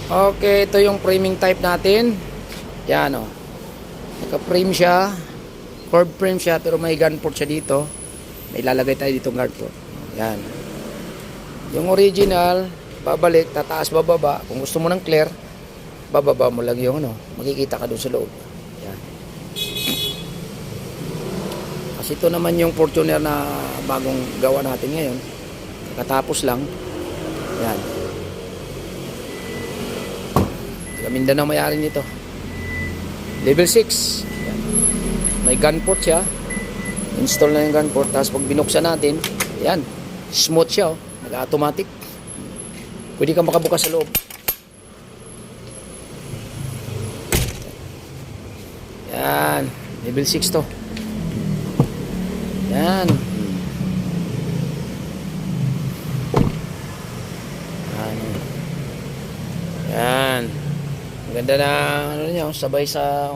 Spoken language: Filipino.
Okay, ito yung framing type natin. Yan o. Naka-frame siya. Curved frame siya pero may gun port siya dito. May ilalagay tayo dito guard port. Yan. Yung original, babalik, tataas, bababa. Kung gusto mo ng clear, bababa mo lang yung ano. Makikita ka doon sa loob. Yan. Kasi ito naman yung Fortuner na bagong gawa natin ngayon. Katapos lang. Yan. Mindanao may-ari nito. Level 6. Yan. May gun port siya. Install na yung gun port. Tapos pag binuksan natin, yan. Smooth siya. Oh. Nag-automatic. Pwede ka makabukas sa loob. Yan. Level 6 to. Yan. Yan. Ganda na ano niya, sabay sa